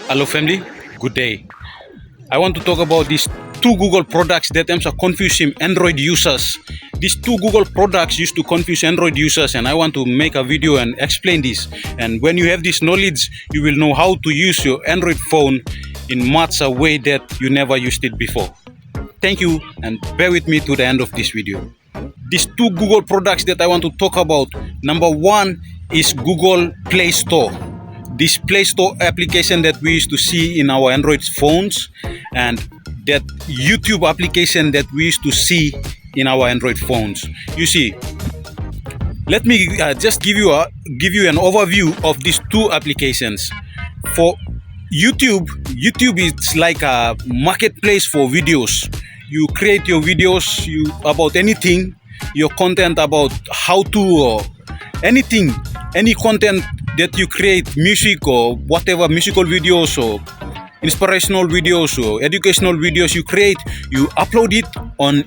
Hello family, good day. I want to talk about these two Google products that are confusing Android users. These two Google products used to confuse Android users, and I want to make a video and explain this. And when you have this knowledge, you will know how to use your Android phone in much a way that you never used it before. Thank you, and bear with me to the end of this video. These two Google products that I want to talk about. Number one is Google Play Store. This Play Store application that we used to see in our Android phones, and that YouTube application that we used to see in our Android phones. You see, let me just give you an overview of these two applications. For YouTube is like a marketplace for videos. You create your videos about anything, your content about how to or anything, any content that you create, music or whatever, musical videos or inspirational videos or educational videos you create, you upload it on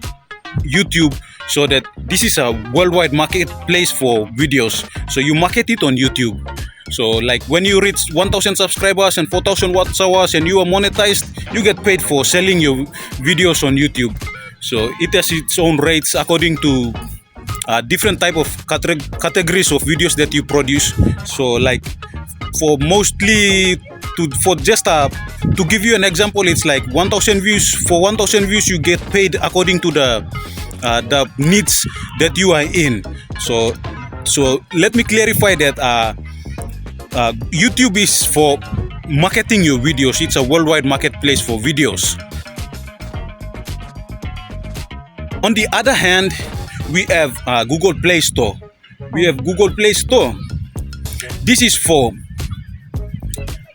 YouTube, so that this is a worldwide marketplace for videos. So you market it on YouTube. So like when you reach 1,000 subscribers and 4,000 watch hours and you are monetized, you get paid for selling your videos on YouTube. So it has its own rates according to different type of categories of videos that you produce. So like for mostly to give you an example, it's like 1,000 views. For 1,000 views you get paid according to the needs that you are in. So let me clarify that YouTube is for marketing your videos. It's a worldwide marketplace for videos. On the other hand, we have Google Play Store. We have Google Play Store. This is for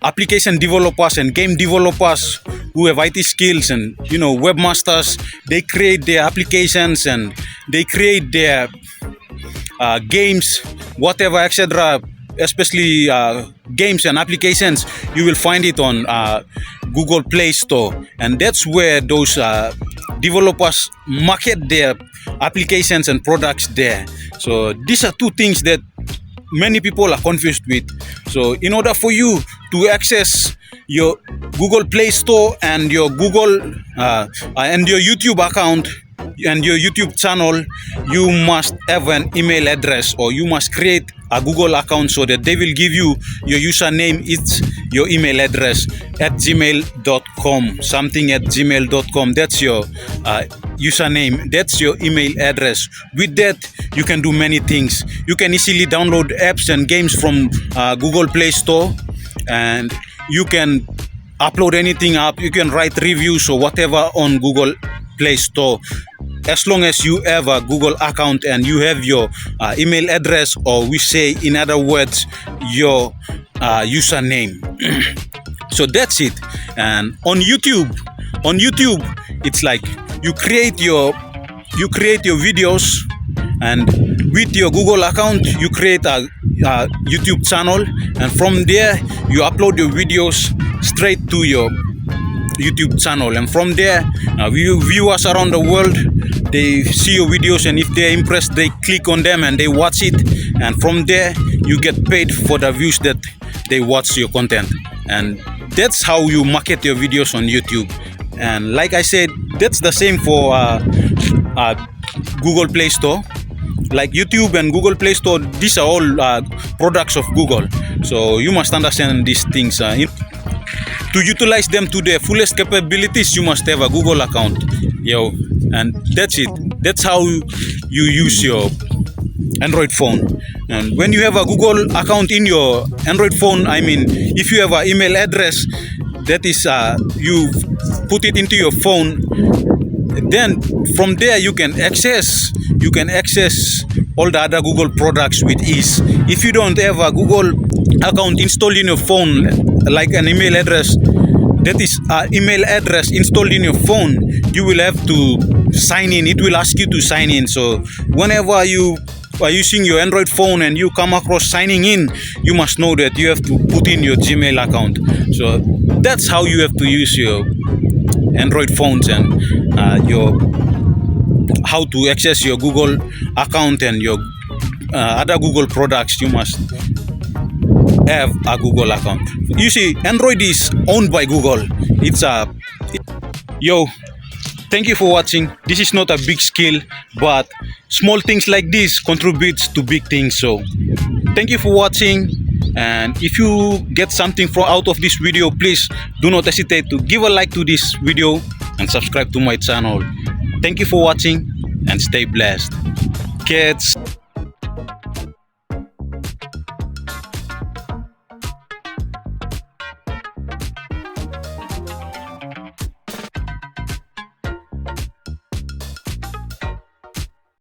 application developers and game developers who have IT skills and webmasters. They create their applications and they create their games, whatever, etc. Especially games and applications, you will find it on Google Play Store, and that's where those developers market their applications and products there. So these are two things that many people are confused with. So in order for you to access your Google Play Store and your Google and your YouTube account and your YouTube channel, you must have an email address, or you must create a Google account, so that they will give you your username. It's your email address at gmail.com, something at gmail.com. That's your username, that's your email address. With that, you can do many things. You can easily download apps and games from Google Play Store, and you can upload anything up. You can write reviews or whatever on Google Play Store, as long as you have a Google account and you have your email address, or we say in other words, your username. So that's it. And on YouTube, it's like you create your videos, and with your Google account you create a YouTube channel, and from there you upload your videos straight to your YouTube channel, and from there viewers around the world, they see your videos, and if they're impressed, they click on them and they watch it, and from there you get paid for the views that they watch your content. And that's how you market your videos on YouTube. And like I said, that's the same for Google Play Store. Like YouTube and Google Play Store, these are all products of Google. So you must understand these things. To utilize them to their fullest capabilities, you must have a Google account. And that's it. That's how you use your Android phone. And when you have a Google account in your Android phone, I mean, if you have an email address, that is you put it into your phone, then from there you can access all the other Google products with ease. If you don't have a Google account installed in your phone, like an email address, that is email address installed in your phone, you will have to sign in. It will ask you to sign in. So whenever you are using your Android phone and you come across signing in, you must know that you have to put in your Gmail account. So that's how you have to use your Android phones, and how to access your Google account and your other Google products. You must have a Google account. You see, Android is owned by Google. It's a yo. Thank you for watching. This is not a big skill, but small things like this contributes to big things. So thank you for watching. And if you get something from out of this video, please do not hesitate to give a like to this video and subscribe to my channel. Thank you for watching and stay blessed. Kids.